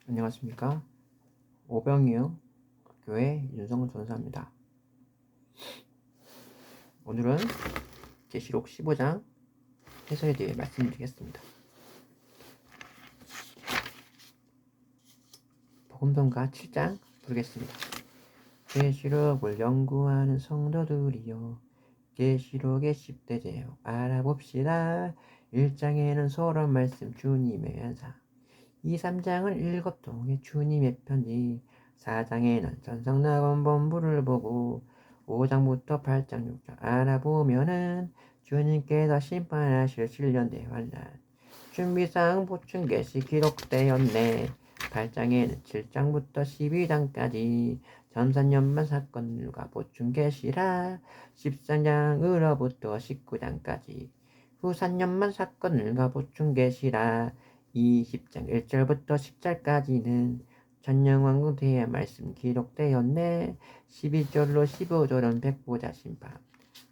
안녕하십니까. 오병이어 교회 윤성훈 전사입니다. 오늘은 계시록 15장 해설에 대해 말씀드리겠습니다. 복음성가 7장 부르겠습니다. 계시록을 연구하는 성도들이여, 계시록의 10대 제목 알아봅시다. 1장에는 서론 말씀 주님의 연사, 2, 3장은 일곱통의 주님의 편지, 4장에는 전성낙원 본부를 보고 5장부터 8장 6장 알아보면은 주님께서 심판하실 7년대 환란 준비사항 보충 계시 기록되었네. 8장에는 7장부터 12장까지 전산연만 사건들과 보충 계시라. 13장으로부터 19장까지 후산연만 사건들과 보충 계시라. 20장 1절부터 10절까지는 전영왕국 대의 말씀 기록되었네. 12절로 15절은 백보자 심판,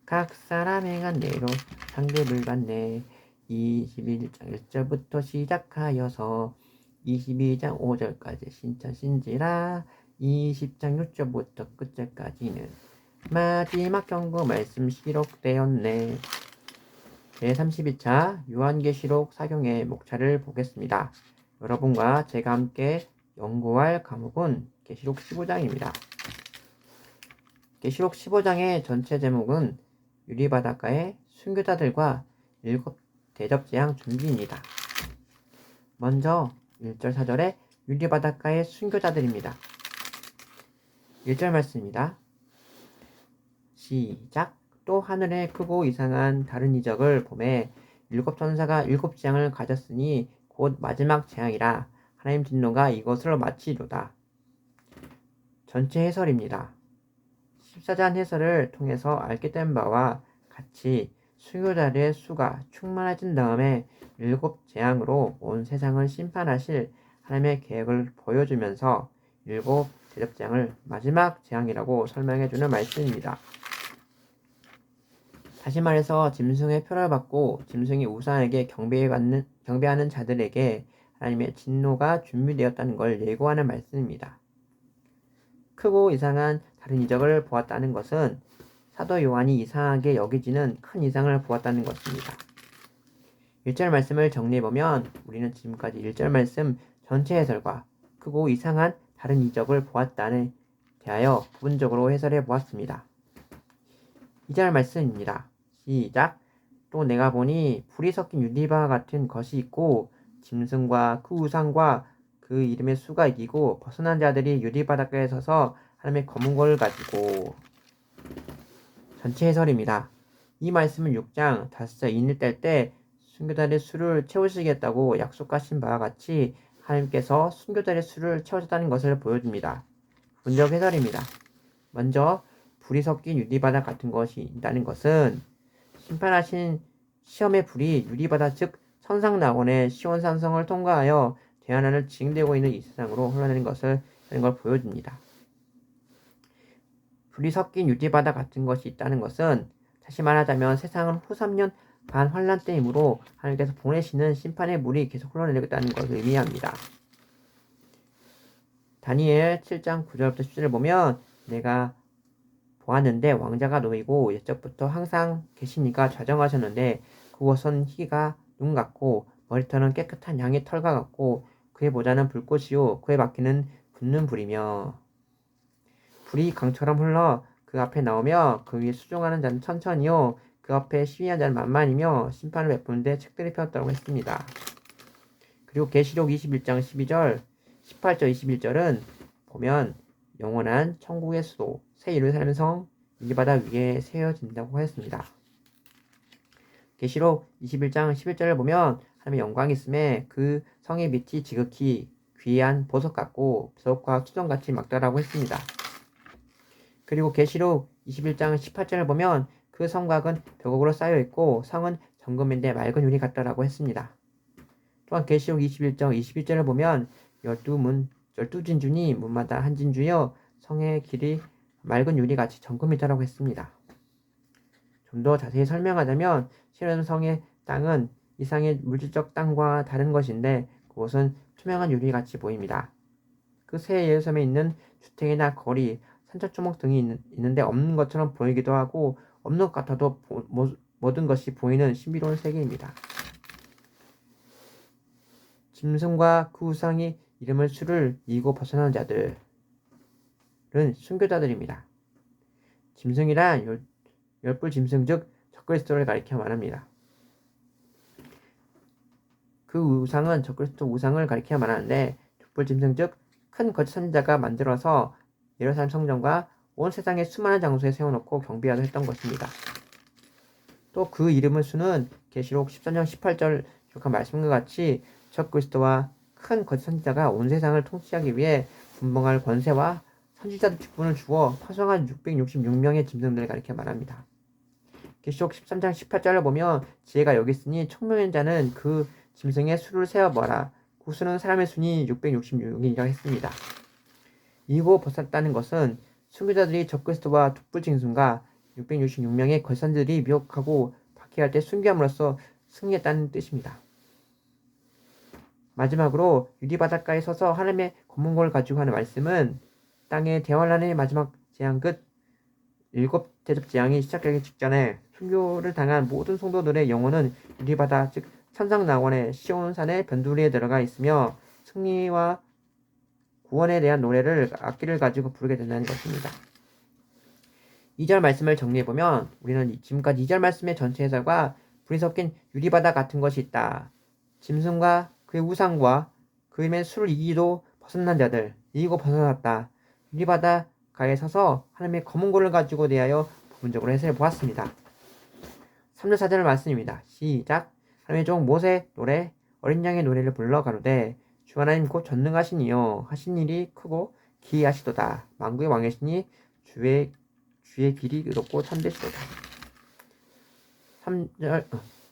각 사람 행한 대로 상급을 받네. 21장 1절부터 시작하여서 22장 5절까지 신천신지라. 20장 6절부터 끝절까지는 마지막 경고 말씀 기록되었네. 제32차 요한계시록 사경의 목차를 보겠습니다. 여러분과 제가 함께 연구할 과목은 계시록 15장입니다. 계시록 15장의 전체 제목은 유리바닷가의 순교자들과 7 대접재앙 준비입니다. 먼저 1절 4절의 유리바닷가의 순교자들입니다. 1절 말씀입니다. 시작. 또 하늘에 크고 이상한 다른 이적을 보매 7 천사가 7 재앙을 가졌으니 곧 마지막 재앙이라. 하나님 진노가 이것을 마치도다. 전체 해설입니다. 14장 해설을 통해서 알게 된 바와 같이 순교자들의 수가 충만해진 다음에 7 재앙으로 온 세상을 심판하실 하나님의 계획을 보여주면서 7 대접재앙을 마지막 재앙이라고 설명해주는 말씀입니다. 다시 말해서 짐승의 표를 받고 짐승이 우상에게 경배하는 자들에게 하나님의 진노가 준비되었다는 걸 예고하는 말씀입니다. 크고 이상한 다른 이적을 보았다는 것은 사도 요한이 이상하게 여기지는 큰 이상을 보았다는 것입니다. 1절 말씀을 정리해보면 우리는 지금까지 1절 말씀 전체 해설과 크고 이상한 다른 이적을 보았다에 대하여 부분적으로 해설해 보았습니다. 2절 말씀입니다. 시작. 또 내가 보니 불이 섞인 유리바와 같은 것이 있고 짐승과 그 우상과 그 이름의 수가 이기고 벗어난 자들이 유리바닷가에 서서 하나님의 검은 걸을 가지고. 전체 해설입니다. 이 말씀은 6장 5절 인을 뗄 때 순교자의 수를 채우시겠다고 약속하신 바와 같이 하나님께서 순교자의 수를 채우셨다는 것을 보여줍니다. 분적 해설입니다. 먼저 불이 섞인 유리바다 같은 것이 있다는 것은 심판하신 시험의 불이 유리바다 즉 천상낙원의 시온산성을 통과하여 대환란을 진행되고 있는 이 세상으로 흘러내리는 것을 하는 걸 보여줍니다. 불이 섞인 유리바다 같은 것이 있다는 것은 다시 말하자면 세상은 후 3년 반 환란 때이므로 하나님께서 보내시는 심판의 물이 계속 흘러내리겠다는 것을 의미합니다. 다니엘 7장 9절부터 10절을 보면 내가 보았는데 왕자가 놓이고 옛적부터 항상 계시니까 좌정하셨는데 그곳은 희가 눈 같고 머리털은 깨끗한 양의 털과 같고 그의 모자는 불꽃이요 그의 바퀴는 붙는 불이며 불이 강처럼 흘러 그 앞에 나오며 그 위에 수종하는 자는 천천히요 그 앞에 시위한 자는 만만이며 심판을 베푸는데 책들이 펴졌다고 했습니다. 그리고 계시록 21장 12절 18절 21절은 보면 영원한 천국의 수도 새 예루살렘 성 유리바다 위에 세워진다고 했습니다. 계시록 21장 11절을 보면 하나님의 영광이 있음에 그 성의 빛이 지극히 귀한 보석 같고 보석과 수정같이 막다라고 했습니다. 그리고 계시록 21장 18절을 보면 그 성곽은 벽옥으로 쌓여있고 성은 정금인데 맑은 유리 같다라고 했습니다. 또한 계시록 21장 21절을 보면 12진주니 문마다 한 진주여 성의 길이 맑은 유리같이 정금이다라고 했습니다. 좀 더 자세히 설명하자면 실은 성의 땅은 이상의 물질적 땅과 다른 것인데 그곳은 투명한 유리같이 보입니다. 그 새 예루살렘에 있는 주택이나 거리, 산천초목 등이 있는데 없는 것처럼 보이기도 하고 없는 것 같아도 모든 것이 보이는 신비로운 세계입니다. 짐승과 그 우상이 이름을 수를 이고 벗어나는 자들은 순교자들입니다. 짐승이란 열불 짐승 즉 적그리스도를 가리켜 말합니다. 그 우상은 적그리스도 우상을 가리켜 말하는데 족불 짐승 즉 큰 거짓 선지자가 만들어서 예루살렘 성전과 온 세상의 수많은 장소에 세워놓고 경비하려 했던 것입니다. 또 그 이름을 수는 계시록 13장 18절 기록한 말씀과 같이 적그리스도와 큰 거짓 선지자가 온 세상을 통치하기 위해 분봉할 권세와 선지자들 직분을 주어 파송한 666명의 짐승들을 가리켜 말합니다. 계시록 13장 18절을 보면 지혜가 여기 있으니 총명한 자는 그 짐승의 수를 세어보라. 그 수는 사람의 수니 666이라고 했습니다. 이고 벗었다는 것은 순교자들이 적그리스도와 족불 짐승과 666명의 거선들이 미혹하고 박해할 때 순교함으로써 승리했다는 뜻입니다. 마지막으로 유리바닷가에 서서 하나님의 검은고를 가지고 하는 말씀은 땅의 대환란의 마지막 재앙 끝 7 대접 재앙이 시작되기 직전에 순교를 당한 모든 성도들의 영혼은 유리바다 즉 천상낙원의 시온산의 변두리에 들어가 있으며 승리와 구원에 대한 노래를 악기를 가지고 부르게 된다는 것입니다. 2절 말씀을 정리해보면 우리는 지금까지 2절 말씀의 전체 해설과 불이 섞인 유리바다 같은 것이 있다. 짐승과 그의 우상과 그 이름의 수를 이기도 벗어난 자들 이기고 벗어났다. 유리바다가에 서서 하나님의 검은고를 가지고 대하여 부분적으로 해설해 보았습니다. 3절 4절 말씀입니다. 시작. 하나님의 종 모세 노래 어린 양의 노래를 불러 가로되 주 하나님 곧 전능하신 이여 하신 일이 크고 기이하시도다. 만국의 왕이시니 주의 길이 의롭고 참되시도다. 3절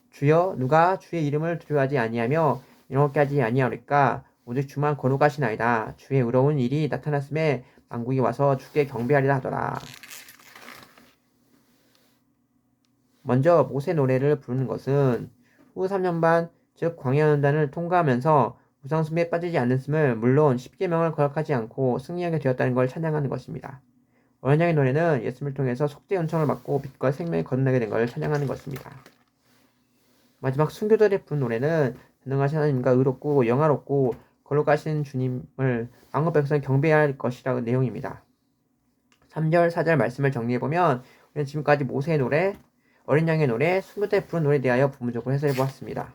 주여 누가 주의 이름을 두려워하지 아니하며 영업게 하지 아니하리까 오직 주만 거룩하시나이다. 주의 의로운 일이 나타났음에 만국이 와서 주께 경배하리라 하더라. 먼저 모세 노래를 부르는 것은 후 3년 반 즉 광야연단을 통과하면서 우상숭배에 빠지지 않았음을 물론 10계명을 거역하지 않고 승리하게 되었다는 걸 찬양하는 것입니다. 어린 양의 노래는 예수님을 통해서 속죄 은총을 받고 빛과 생명에 거듭나게 된 것을 찬양하는 것입니다. 마지막 순교자들의 부른 노래는 전능하신 하나님과 의롭고 영화롭고 거룩하신 주님을 만국 백성이 경배해야 할 것이라는 내용입니다. 3절 4절 말씀을 정리해보면 우리는 지금까지 모세의 노래, 어린 양의 노래, 순교자의 부른 노래에 대하여 부분적으로 해설해 보았습니다.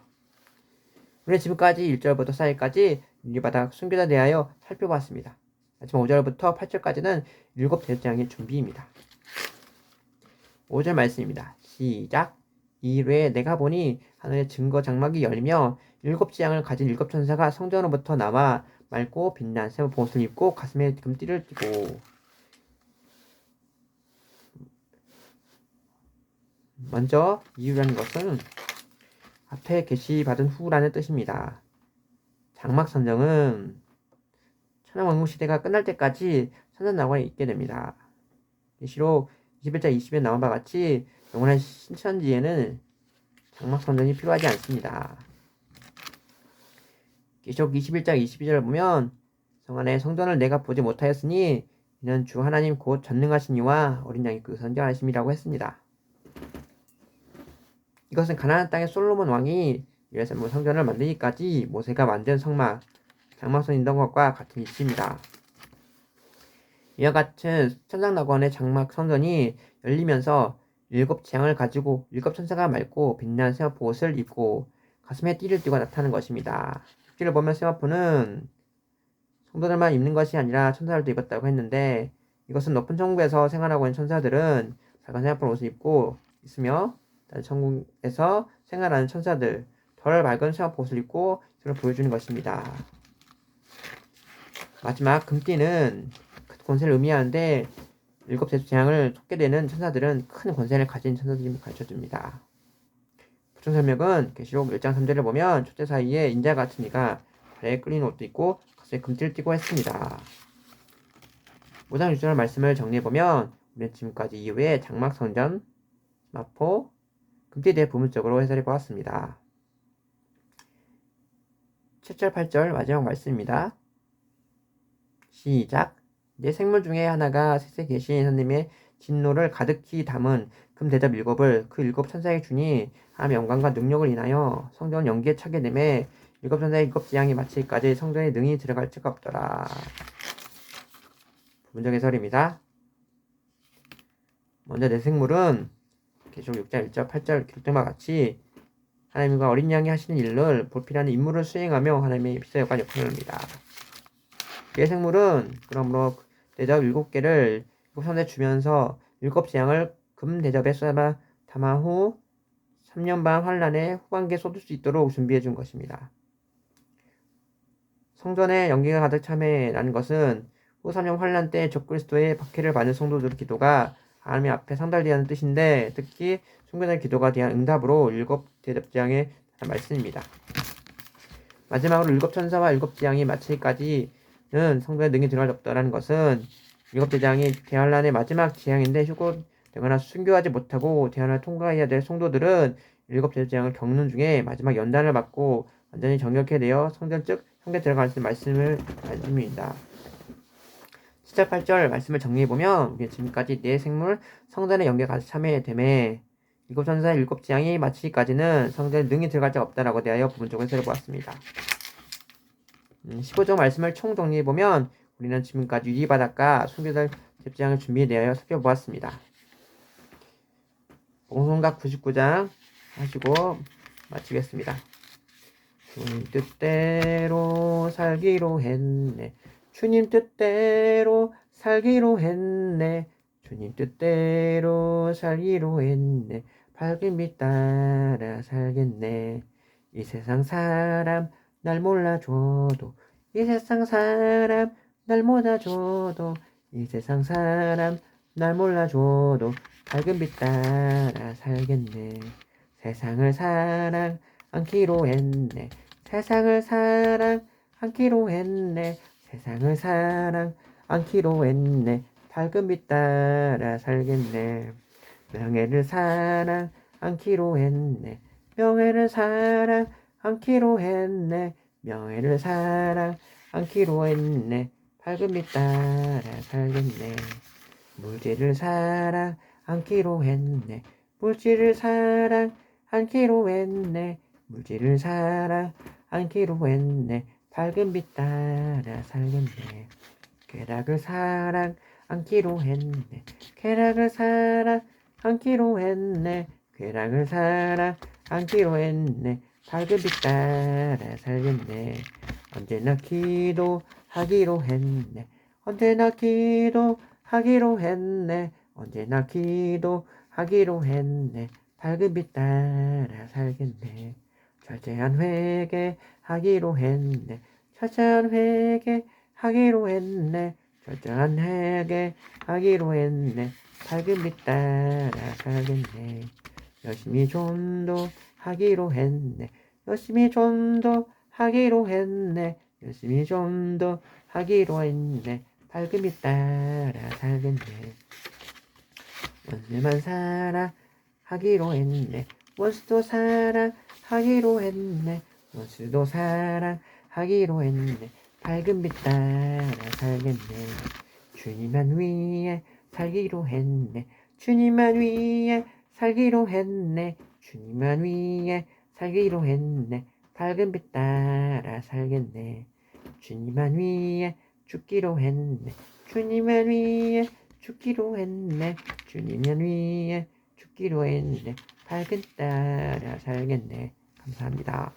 우리는 지금까지 1절부터 4절까지 유리바다 순교자에 대하여 살펴봤습니다. 마지막 5절부터 8절까지는 7 대장의 준비입니다. 5절 말씀입니다. 시작. 이후에 내가 보니 하늘의 증거 장막이 열리며 7 재앙을 가진 7 천사가 성전으로부터 나와 맑고 빛난 새 옷을 입고 가슴에 금띠를 띠고 먼저 이유라는 것은 앞에 계시받은 후라는 뜻입니다. 장막 선정은 천하왕국 시대가 끝날 때까지 선전나관에 있게 됩니다. 계시록 21장 20에 나온 바와 같이 영원한 신천지에는 장막 선전이 필요하지 않습니다. 계시록 21장 22절을 보면 성 안에 성전을 내가 보지 못하였으니 이는 주 하나님 곧 전능하신 이와 어린 양이 그 선전하심이라고 했습니다. 이것은 가나안 땅의 솔로몬 왕이 예루살렘 성전을 만들기까지 모세가 만든 성막, 장막선이 있던 것과 같은 이치입니다. 이와 같은 천상낙원의 장막 성전이 열리면서 7 재앙을 가지고 7 천사가 맑고 빛난 세마포 옷을 입고 가슴에 띠를 띠고 나타나는 것입니다. 띠를 보면 세마포는 성도들만 입는 것이 아니라 천사들도 입었다고 했는데 이것은 높은 천국에서 생활하고 있는 천사들은 밝은 세마포 옷을 입고 있으며 천국에서 생활하는 천사들 덜 밝은 세마포 옷을 입고 이를 보여주는 것입니다. 마지막 금띠는 권세를 의미하는데 7 대재앙을 쫓게 되는 천사들은 큰 권세를 가진 천사들임을 가르쳐줍니다. 보충 설명은 계시록 1장 3절을 보면 촛대 사이에 인자 같은 이가 발에 끌린 옷도 있고 가슴에 금띠를 띠고 했습니다. 5장 6절 말씀을 정리해보면 우리는 지금까지 이후에 장막 성전, 마포, 금띠에 대해 부분적으로 해설해 보았습니다. 7절 8절 마지막 말씀입니다. 시작. 내 생물 중에 하나가 셋에 계신 하나님의 진노를 가득히 담은 금대접 일곱을 그 일곱 천사에 주니 하나님의 영광과 능력을 인하여 성전을 연기에 차게 되매 일곱 천사의 일곱 재앙이 마치기까지 성전에 능히 들어갈 수가 없더라. 부분적 해설입니다. 먼저 내 생물은 계시록 6장 1절 8절 기록된과 같이 하나님과 어린 양이 하시는 일을 보필하는 임무를 수행하며 하나님의 비서역과 역할을 합니다. 내 생물은 그러므로 대접 7개를 일곱 선에 주면서 일곱 재앙을 금 대접에 담아 후 3년 반 환란의 후반기에 쏟을 수 있도록 준비해 준 것입니다. 성전에 연기가 가득 참여라는 것은 후 3년 환란 때 적그리스도의 박해를 받는 성도들의 기도가 하나님 앞에 상달되는 뜻인데 특히 순교자의 기도가 대한 응답으로 일곱 대접 재앙의 말씀입니다. 마지막으로 일곱 천사와 일곱 재앙이 마치기까지는 성도의 능히 들어갈 수 없다는 것은 일곱 재앙이 대환란의 마지막 재앙인데 휴고되거나 순교하지 못하고 대환란을 통과해야 될 성도들은 일곱 재앙을 겪는 중에 마지막 연단을 받고 완전히 정결케 되어 성전 즉 성전에 들어갈 수 있는 말씀입니다. 7절 8절 말씀을 정리해보면 우리 지금까지 내 생물 성전의 연계에 가서 참여됨에 일곱 천사의 일곱 재앙이 마치기까지는 성전에 능히 들어갈 자 없다라고 대하여 부분적으로 해설해보았습니다. 15절 말씀을 총 정리해보면 우리는 지금까지 유리바닷가 순교자 재앙을 준비에 대하여 살펴보았습니다. 봉송각 99장 하시고 마치겠습니다. 주님 뜻대로 살기로 했네. 주님 뜻대로 살기로 했네. 주님 뜻대로 살기로 했네. 밝은 빛 따라 살겠네. 이 세상 사람 날 몰라줘도 이 세상 사람 날 몰라줘도 이 세상 사람 날 몰라줘도 밝은 빛 따라 살겠네. 세상을 사랑 않기로 했네. 세상을 사랑 않기로 했네. 세상을 사랑 않기로 했네. 밝은 빛 따라 살겠네. 명예를 사랑 않기로 했네. 명예를 사랑 않기로 했네. 명예를 사랑 않기로 했네. 밝은 빛 따라 살겠네. 물질을 사랑 않기로 했네. 물질을 사랑 않기로 했네. 물질을 사랑 않기로 했네. 밝은 빛 따라 살겠네. 쾌락을 사랑 않기로 했네. 쾌락을 사랑 않기로 했네. 쾌락을 사랑 않기로 했네. 밝은 빛 따라 살겠네. 언제나 기도하기로 했네. 언제나 기도하기로 했네. 언제나 기도하기로 했네. 밝은 빛 따라 살겠네. 철저한 회개하기로 했네. 철저한 회개하기로 했네. 철저한 회개하기로 했네. 밝은 빛 따라 살겠네. 열심히 전도하기로 했네. 열심히 전도하기로 했네. 열심히 전도하기로 했네. 밝은 빛 따라 살겠네. 원수만 사랑하기로 했네. 원수도 사랑하기로 했네. 원수도 사랑하기로 했네. 밝은 빛 따라 살겠네. 주님만 위해 살기로 했네. 주님만 위해 살기로 했네. 주님만 위해 살기로 했네. 밝은 빛 따라 살겠네. 주님만 위해 죽기로 했네. 주님만 위해 죽기로 했네. 주님만 위해 죽기로 했네. 밝은 따라 살겠네. 감사합니다.